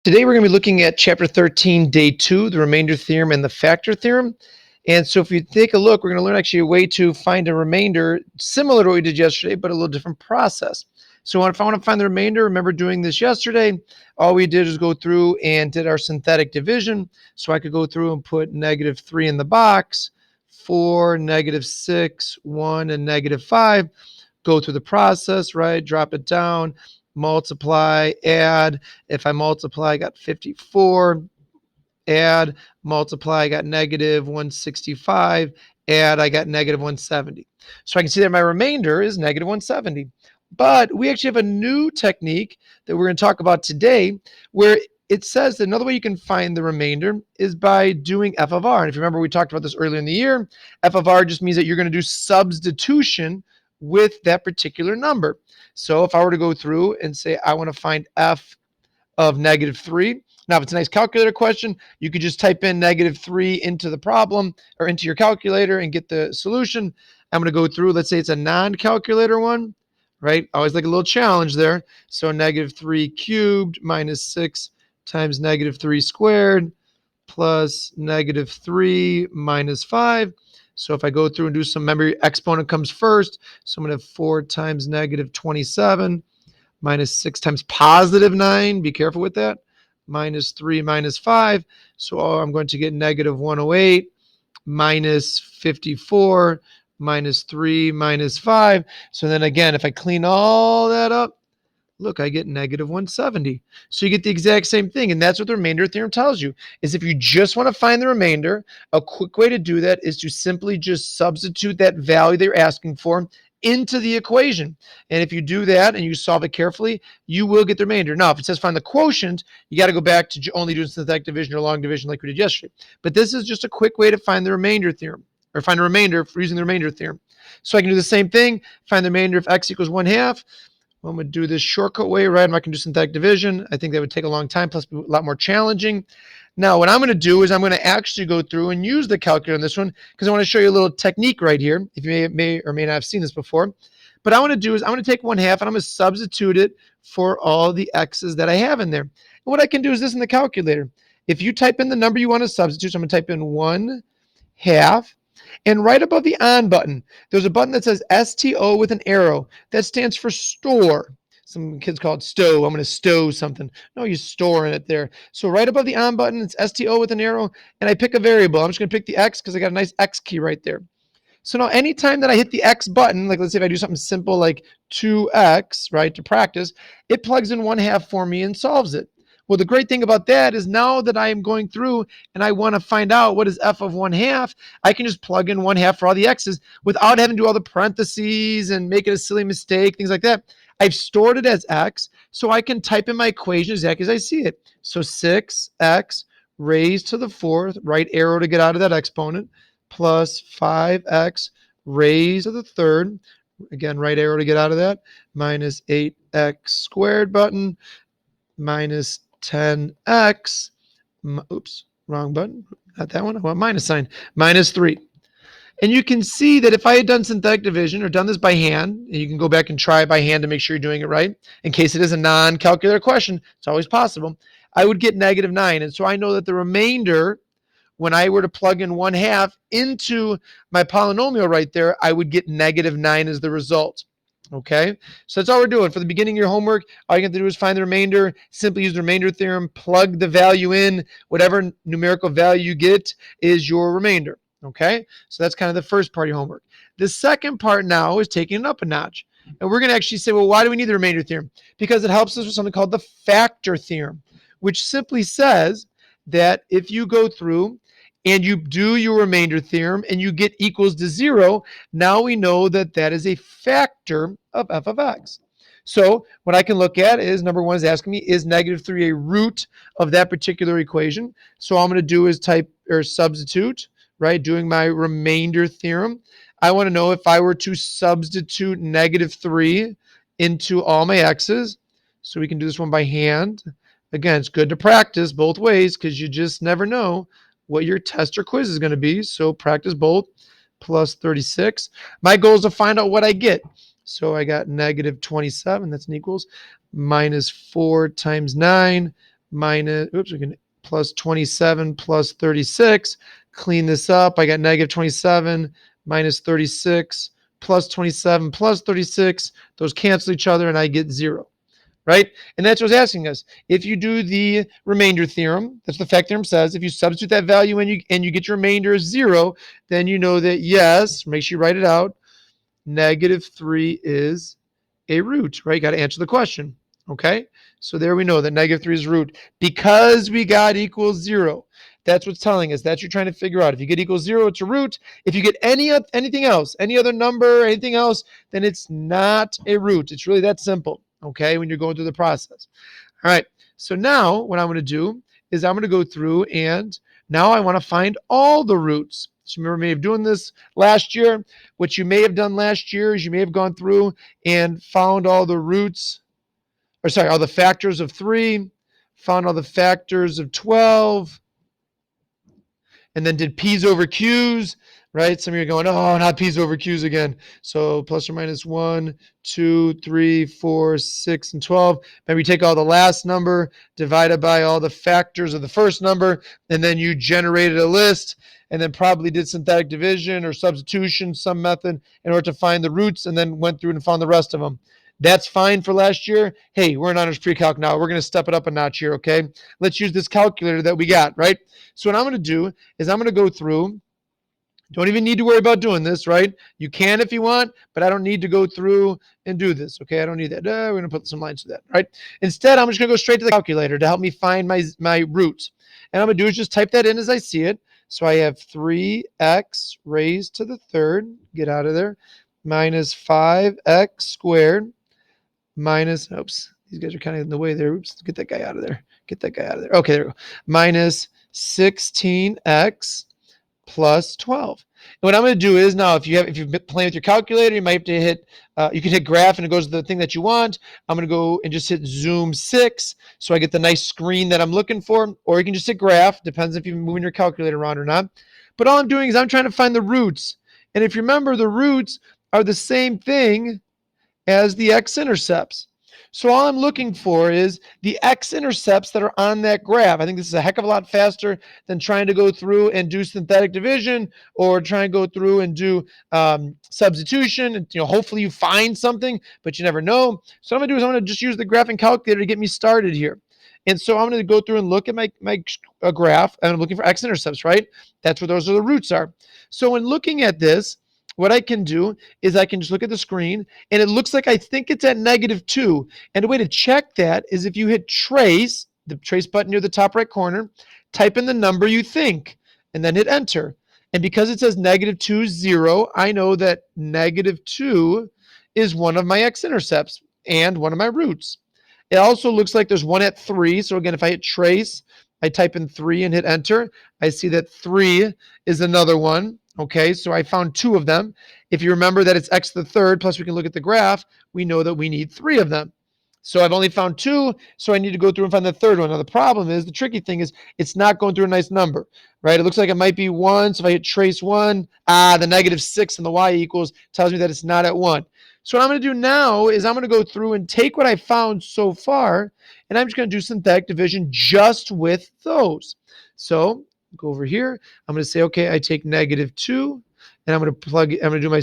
Today we're going to be looking at Chapter 13, Day 2, the Remainder Theorem and the Factor Theorem. And so if you take a look, we're going to learn actually a way to find a remainder similar to what we did yesterday, but a little different process. So if I want to find the remainder, remember doing this yesterday, all we did is go through and did our synthetic division. So I could go through and put -3 in the box, 4, -6, 1, and -5. Go through the process, right? Drop it down, multiply, add. If I multiply, I got 54. Add, multiply, I got -165. Add, I got -170. So I can see that my remainder is -170. But we actually have a new technique that we're going to talk about today where it says that another way you can find the remainder is by doing f of r. And if you remember, we talked about this earlier in the year. F of r just means that you're going to do substitution with that particular number. So if I were to go through and say I want to find f of -3. Now, if it's a nice calculator question, you could just type in -3 into the problem or into your calculator and get the solution. I'm going to go through, let's say it's a non-calculator one, right? Always like a little challenge there. So -3 cubed minus 6 times -3 squared plus -3 minus 5. So if I go through and do some, remember, exponent comes first. So I'm going to have 4 times -27 minus 6 times +9. Be careful with that. -3 minus 5. So I'm going to get -108 minus 54 minus 3 minus 5. So then again, if I clean all that up, look, I get -170. So you get the exact same thing. And that's what the remainder theorem tells you, is if you just want to find the remainder, a quick way to do that is to simply just substitute that value that you're asking for into the equation. And if you do that and you solve it carefully, you will get the remainder. Now, if it says find the quotient, you got to go back to only doing synthetic division or long division like we did yesterday. But this is just a quick way to find the remainder theorem, or find a remainder for using the remainder theorem. So I can do the same thing, find the remainder if x equals 1/2. Well, I'm going to do this shortcut way, right? I'm not going to do synthetic division. I think that would take a long time, plus be a lot more challenging. Now, what I'm going to do is I'm going to actually go through and use the calculator on this one because I want to show you a little technique right here, if you may or may not have seen this before. But I want to do is I'm going to take 1/2 and I'm going to substitute it for all the x's that I have in there. And what I can do is this in the calculator. If you type in the number you want to substitute, so I'm going to type in 1/2. And right above the on button, there's a button that says STO with an arrow. That stands for store. Some kids call it stow. I'm going to stow something. No, you store in it there. So right above the on button, it's STO with an arrow, and I pick a variable. I'm just going to pick the X because I got a nice X key right there. So now anytime that I hit the X button, like let's say if I do something simple like 2x, right, to practice, it plugs in 1/2 for me and solves it. Well, the great thing about that is now that I am going through and I want to find out what is f of 1/2, I can just plug in 1/2 for all the x's without having to do all the parentheses and make it a silly mistake, things like that. I've stored it as x, so I can type in my equation exactly as I see it. So 6x raised to the 4th, right arrow to get out of that exponent, plus 5x raised to the 3rd, again, right arrow to get out of that, minus 8x squared button, minus 10x, oops, wrong button, not that one, I want minus sign, minus 3. And you can see that if I had done synthetic division or done this by hand, and you can go back and try it by hand to make sure you're doing it right, in case it is a non-calculator question, it's always possible, I would get -9. And so I know that the remainder, when I were to plug in 1/2 into my polynomial right there, I would get -9 as the result. Okay, so that's all we're doing. For the beginning of your homework, all you have to do is find the remainder, simply use the remainder theorem, plug the value in, whatever numerical value you get is your remainder. Okay, so that's kind of the first part of your homework. The second part now is taking it up a notch. And we're going to actually say, well, why do we need the remainder theorem? Because it helps us with something called the factor theorem, which simply says that if you go through and you do your remainder theorem and you get equals to 0, now we know that that is a factor of f of x. So what I can look at is, number one is asking me, is -3 a root of that particular equation? So all I'm going to do is type or substitute, right, doing my remainder theorem. I want to know if I were to substitute -3 into all my x's. So we can do this one by hand. Again, it's good to practice both ways because you just never know what your test or quiz is going to be. So practice both. Plus 36. My goal is to find out what I get. So I got -27, that's an equals, minus 4 times 9, minus, oops, we can plus 27 plus 36. Clean this up. I got negative 27 minus 36 plus 27 plus 36. Those cancel each other and I get 0. Right? And that's what it's asking us. If you do the remainder theorem, that's the fact theorem says, if you substitute that value in and you get your remainder as 0, then you know that yes, make sure you write it out, negative 3 is a root, right? Got to answer the question. Okay? So there we know that negative 3 is a root because we got equals 0. That's what's telling us. That's what you're trying to figure out. If you get equals 0, it's a root. If you get anything else, any other number, anything else, then it's not a root. It's really that simple, okay, when you're going through the process. All right. So now what I'm going to do is I'm going to go through and now I want to find all the roots. So remember me of doing this last year. What you may have done last year is you may have gone through and found all the roots, or sorry, all the factors of 3, found all the factors of 12, and then did P's over Q's, right? Some of you are going, oh, not P's over Q's again. So plus or minus 1, 2, 3, 4, 6, and 12. Maybe you take all the last number, divided by all the factors of the first number, and then you generated a list, and then probably did synthetic division or substitution, some method, in order to find the roots, and then went through and found the rest of them. That's fine for last year. Hey, we're in honors pre-calc now. We're going to step it up a notch here, okay? Let's use this calculator that we got, right? So what I'm going to do is I'm going to go through. Don't even need to worry about doing this, right? You can if you want, but I don't need to go through and do this, okay? I don't need that. We're going to put some lines to that, right? Instead, I'm just going to go straight to the calculator to help me find my roots. And I'm going to do is just type that in as I see it. So I have 3x raised to the third, get out of there, minus 5x squared, minus, oops, these guys are kind of in the way there. Oops, get that guy out of there. Get that guy out of there. Okay, there we go. Minus 16x plus 12. And what I'm going to do is now, if you've been playing with your calculator, you might have to hit, you can hit graph and it goes to the thing that you want. I'm going to go and just hit zoom 6 so I get the nice screen that I'm looking for, or you can just hit graph, depends if you're moving your calculator around or not. But all I'm doing is I'm trying to find the roots. And if you remember, the roots are the same thing as the x-intercepts. So all I'm looking for is the x-intercepts that are on that graph. I think this is a heck of a lot faster than trying to go through and do synthetic division or try and go through and do substitution. And, hopefully you find something, but you never know. So what I'm going to do is I'm going to just use the graphing calculator to get me started here. And so I'm going to go through and look at my graph, and I'm looking for x-intercepts, right? That's where those are the roots are. So when looking at this, what I can do is I can just look at the screen, and it looks like I think it's at -2. And the way to check that is if you hit trace, the trace button near the top right corner, type in the number you think, and then hit enter. And because it says -2, 0, I know that -2 is one of my x-intercepts and one of my roots. It also looks like there's one at 3. So again, if I hit trace, I type in 3 and hit enter, I see that 3 is another one. Okay, so I found 2 of them. If you remember that it's x to the third, plus we can look at the graph, we know that we need 3 of them. So I've only found 2, so I need to go through and find the third one. Now the problem is, the tricky thing is, it's not going through a nice number, right? It looks like it might be 1, so if I hit trace 1, the -6 and the y equals tells me that it's not at 1. So what I'm going to do now is I'm going to go through and take what I found so far, and I'm just going to do synthetic division just with those. So go over here. I'm going to say, okay, I take -2, and I'm going to do my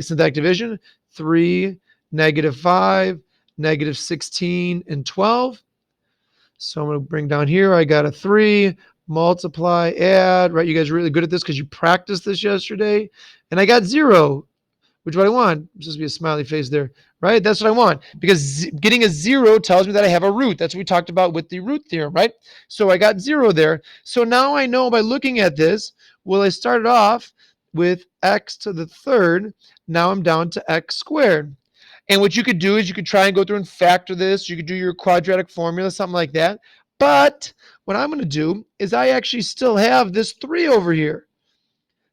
synthetic division, 3, -5, -16, and 12. So I'm going to bring down here, I got a 3, multiply, add, right? You guys are really good at this because you practiced this yesterday. And I got 0, which is what I want. There's supposed to be a smiley face there, right? That's what I want, because getting a 0 tells me that I have a root. That's what we talked about with the root theorem, right? So I got 0 there. So now I know by looking at this, well, I started off with x to the third. Now I'm down to x squared. And what you could do is you could try and go through and factor this. You could do your quadratic formula, something like that. But what I'm going to do is I actually still have this 3 over here.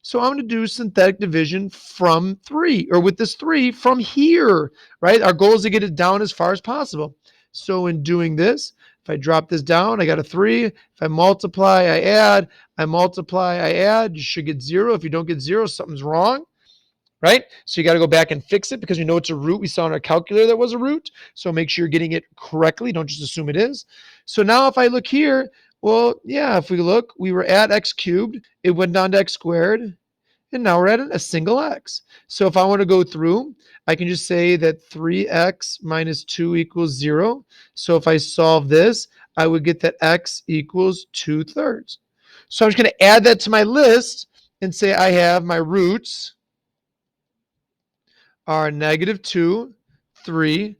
So I'm going to do synthetic division from 3, or with this 3 from here, right? Our goal is to get it down as far as possible. So in doing this, if I drop this down, I got a 3. If I multiply, I add. I multiply, I add. You should get 0. If you don't get 0, something's wrong. right? So you got to go back and fix it because we know it's a root. We saw in our calculator that was a root. So make sure you're getting it correctly. Don't just assume it is. So now if I look here, well, yeah, if we look, we were at x cubed. It went down to x squared. And now we're at a single x. So if I want to go through, I can just say that 3x minus 2 equals 0. So if I solve this, I would get that x equals 2/3. So I'm just going to add that to my list and say I have my roots are -2, 3,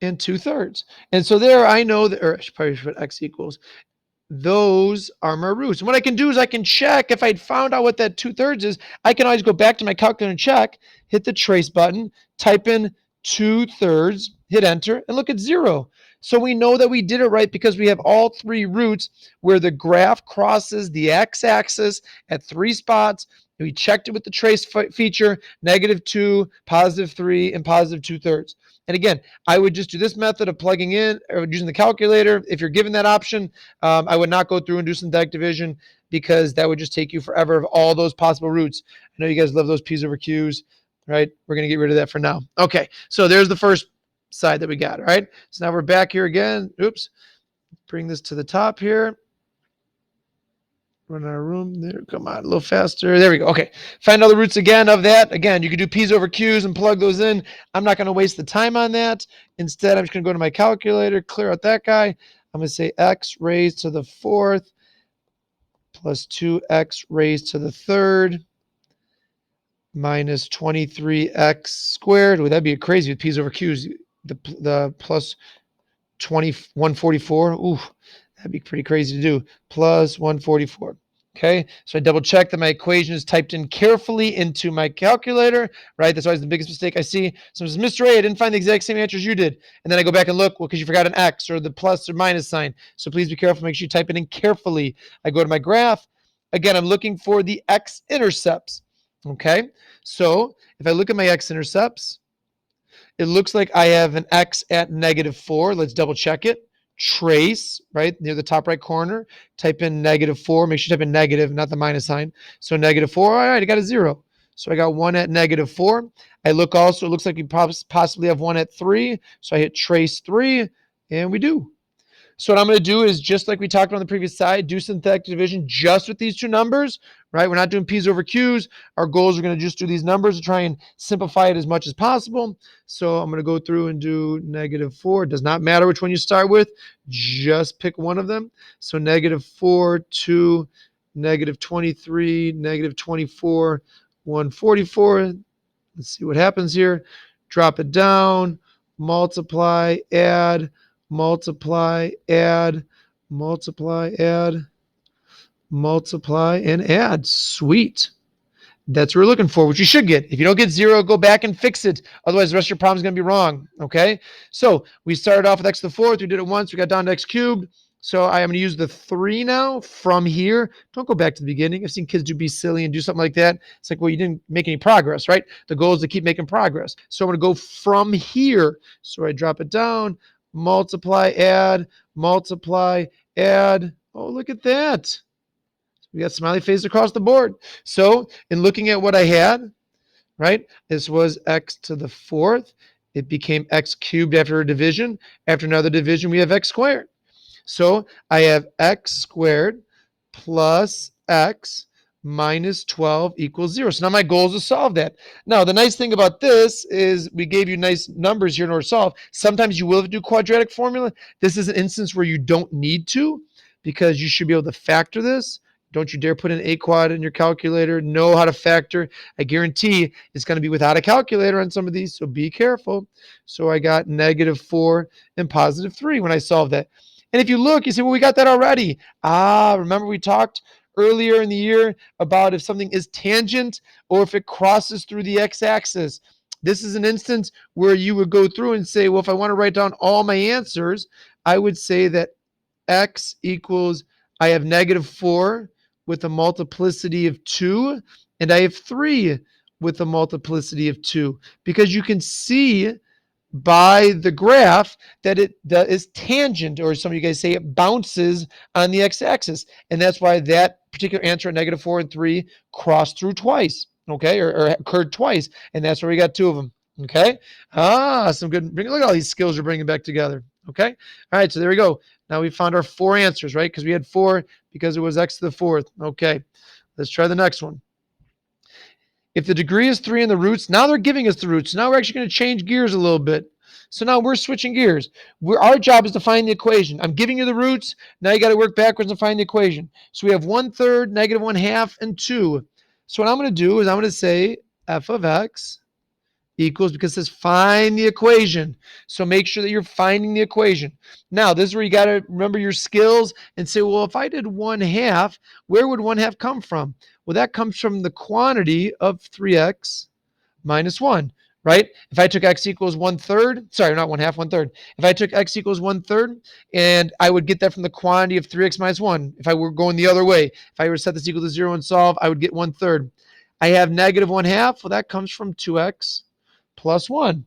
and 2/3. And so there I know that, or I should probably put x equals. Those are my roots. And what I can do is I can check if I'd found out what that 2/3 is. I can always go back to my calculator and check, hit the trace button, type in 2/3, hit enter, and look at 0. So we know that we did it right because we have all three roots where the graph crosses the x-axis at 3 spots. And we checked it with the trace feature, -2, +3, and +2/3. And again, I would just do this method of plugging in or using the calculator. If you're given that option, I would not go through and do synthetic division because that would just take you forever of all those possible roots. I know you guys love those P's over Q's, right? We're going to get rid of that for now. Okay, so there's the first side that we got, all right? So now we're back here again. Oops. Bring this to the top here. Run out of room there. Come on, a little faster. There we go. Okay. Find all the roots again of that. Again, you can do P's over Q's and plug those in. I'm not going to waste the time on that. Instead, I'm just going to go to my calculator, clear out that guy. I'm going to say x raised to the 4th plus 2x raised to the 3rd minus 23x squared. Would that be crazy with P's over Q's? The plus 144. Ooh, that'd be pretty crazy to do. Plus 144. Okay, so I double check that my equation is typed in carefully into my calculator, right? That's always the biggest mistake I see. So says, Mr. A, I didn't find the exact same answers you did. And then I go back and look, well, because you forgot an X or the plus or minus sign. So please be careful, make sure you type it in carefully. I go to my graph. Again, I'm looking for the x-intercepts, okay? So if I look at my x-intercepts, it looks like I have an x at -4. Let's double check it. Trace, right, near the top right corner. Type in -4. Make sure you type in negative, not the minus sign. So -4, all right, I got a 0. So I got 1 at -4. I look also, it looks like we possibly have 1 at 3. So I hit trace 3, and we do. So what I'm going to do is, just like we talked about on the previous side, do synthetic division just with these two numbers, right? We're not doing P's over Q's. Our goals are going to just do these numbers to try and simplify it as much as possible. So I'm going to go through and do -4. It does not matter which one you start with. Just pick one of them. So -4, 2, -23, -24, 144. Let's see what happens here. Drop it down, multiply, add, multiply, add, multiply, add, multiply, and add. Sweet. That's what we're looking for, which you should get. If you don't get 0, go back and fix it. Otherwise, the rest of your problem is going to be wrong, okay? So we started off with x to the 4th. We did it once. We got down to x cubed. So I am going to use the 3 now from here. Don't go back to the beginning. I've seen kids be silly and do something like that. It's like, well, you didn't make any progress, right? The goal is to keep making progress. So I'm going to go from here. So I drop it down, multiply, add, multiply, add. Oh, look at that. We got smiley face across the board. So in looking at what I had, right, this was x to the 4th. It became x cubed after a division. After another division, we have x squared. So I have x squared plus x minus 12 equals 0. So now my goal is to solve that. Now, the nice thing about this is we gave you nice numbers here in order to solve. Sometimes you will have to do quadratic formula. This is an instance where you don't need to, because you should be able to factor this. Don't you dare put in a quad in your calculator. Know how to factor. I guarantee it's going to be without a calculator on some of these, so be careful. So I got -4 and +3 when I solved that. And if you look, you say, well, we got that already. Remember we talked earlier in the year about if something is tangent or if it crosses through the x-axis. This is an instance where you would go through and say, well, if I want to write down all my answers, I would say that x equals, I have -4 with a multiplicity of 2, and I have 3 with a multiplicity of 2, because you can see by the graph that it is tangent, or some of you guys say it bounces on the x-axis, and that's why that particular answer at -4 and 3 crossed through twice. okay, or occurred twice, and that's where we got 2 of them, okay? Some good, look at all these skills we're bringing back together, okay? All right, so there we go. Now we found our 4 answers, right? Because we had 4 because it was x to the 4th, okay? Let's try the next one. If the degree is 3 in the roots, now they're giving us the roots. Now we're actually going to change gears a little bit. So now we're switching gears. Our job is to find the equation. I'm giving you the roots. Now you got to work backwards and find the equation. So we have 1/3, negative 1/2, and 2. So what I'm going to do is I'm going to say f of x equals, because it says find the equation. So make sure that you're finding the equation. Now, this is where you got to remember your skills and say, well, if I did 1/2, where would 1/2 come from? Well, that comes from the quantity of 3x minus 1, right? If I took x equals 1/3, sorry, not 1/2, 1/3. If I took x equals 1/3, and I would get that from the quantity of 3x minus 1. If I were going the other way, if I were to set this equal to 0 and solve, I would get 1/3. I have negative 1/2. Well, that comes from 2x plus 1,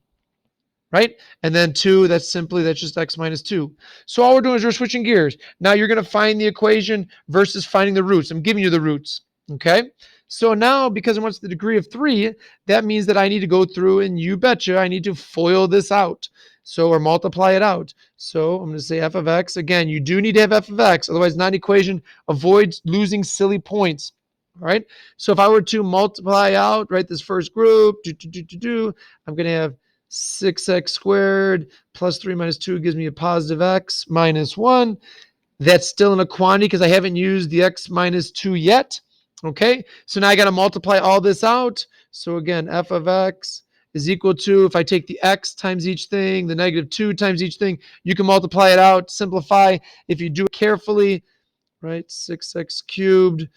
right? And then 2, that's just x minus 2. So all we're doing is we're switching gears. Now you're going to find the equation versus finding the roots. I'm giving you the roots, okay? So now, because it wants the degree of 3, that means that I need to go through, and you betcha, I need to FOIL this out. So, or multiply it out. So I'm going to say f of x. Again, you do need to have f of x. Otherwise, not an equation. Avoid losing silly points. All right. So if I were to multiply out, right, this first group, I'm going to have 6x squared plus 3 minus 2 gives me a positive x minus 1. That's still in a quantity because I haven't used the x minus 2 yet. Okay. So now I got to multiply all this out. So again, f of x is equal to, if I take the x times each thing, the negative 2 times each thing, you can multiply it out, simplify. If you do it carefully, right, 6x cubed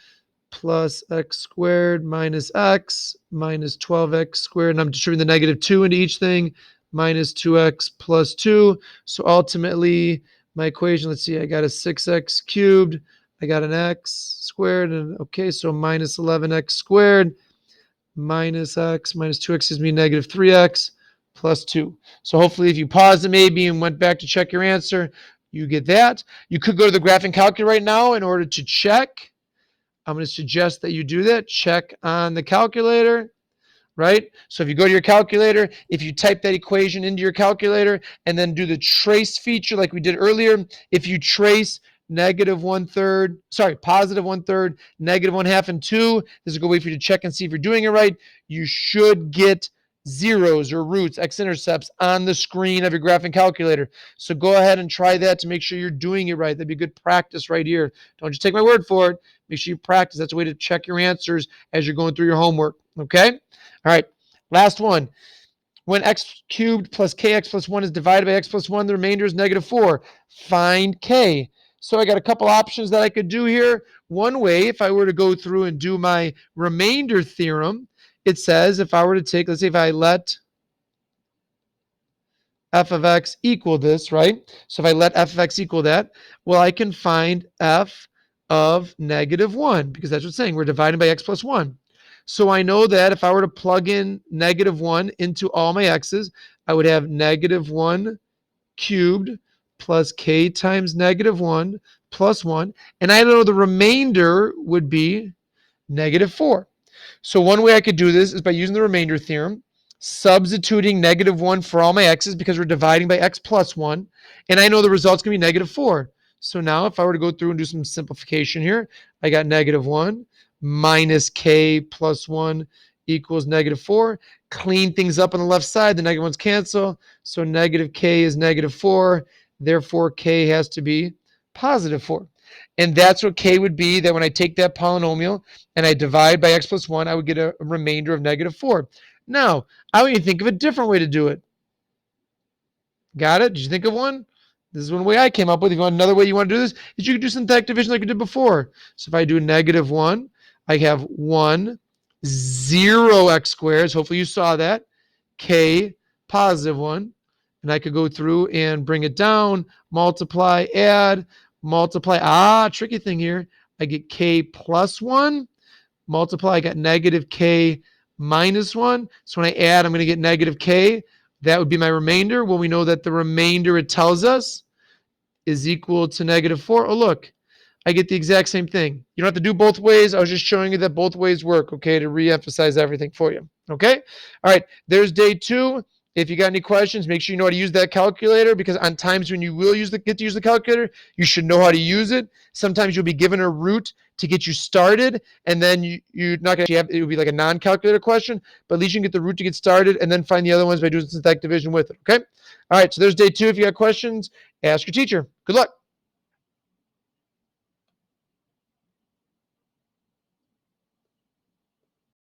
plus x squared minus x minus 12x squared, and I'm distributing the negative 2 into each thing, minus 2x plus 2. So ultimately, my equation, let's see, I got a 6x cubed, I got an x squared, and okay, so minus 11x squared minus x minus 2x gives me negative 3x plus 2. So hopefully if you paused it maybe and went back to check your answer, you get that. You could go to the graphing calculator right now in order to check. I'm going to suggest that you do that. Check on the calculator, right? So if you go to your calculator, if you type that equation into your calculator and then do the trace feature like we did earlier, if you trace positive 1/3, negative 1/2, and 2, this is a good way for you to check and see if you're doing it right. You should get zeros or roots, x-intercepts on the screen of your graphing calculator. So go ahead and try that to make sure you're doing it right. That'd be good practice right here. Don't just take my word for it. Make sure you practice. That's a way to check your answers as you're going through your homework, okay? All right, last one. When x cubed plus kx plus 1 is divided by x plus 1, the remainder is negative 4. Find k. So I got a couple options that I could do here. One way, if I were to go through and do my remainder theorem, it says if I were to take, let's say if I let f of x equal this, right? So if I let f of x equal that, well, I can find f of negative 1, because that's what it's saying. We're dividing by x plus 1. So I know that if I were to plug in negative 1 into all my x's, I would have negative 1 cubed plus k times negative 1 plus 1. And I know the remainder would be negative 4. So one way I could do this is by using the remainder theorem, substituting negative 1 for all my x's because we're dividing by x plus 1. And I know the result's going to be negative 4. So now if I were to go through and do some simplification here, I got negative 1 minus k plus 1 equals negative 4. Clean things up on the left side. The negative ones cancel. So negative k is negative 4. Therefore, k has to be positive 4. And that's what k would be, that when I take that polynomial and I divide by x plus 1, I would get a remainder of negative 4. Now, I want you to think of a different way to do it. Got it? Did you think of one? This is one way I came up with. If you want another way you want to do this, is you could do synthetic division like we did before. So if I do negative 1, I have 1, 0 x squared. Hopefully you saw that. K, positive 1. And I could go through and bring it down, multiply, add, multiply. Tricky thing here. I get k plus 1. Multiply, I got negative k minus 1. So when I add, I'm going to get negative k. That would be my remainder. Well, we know that the remainder, it tells us, is equal to negative 4. Oh, look, I get the exact same thing. You don't have to do both ways. I was just showing you that both ways work, okay, to re-emphasize everything for you, okay? All right, there's day 2. If you got any questions, make sure you know how to use that calculator, because on times when you will get to use the calculator, you should know how to use it. Sometimes you'll be given a route to get you started, and then you're not going to have, it would be like a non-calculator question, but at least you can get the route to get started and then find the other ones by doing synthetic division with it, okay? All right, so there's day 2. If you got questions, ask your teacher. Good luck.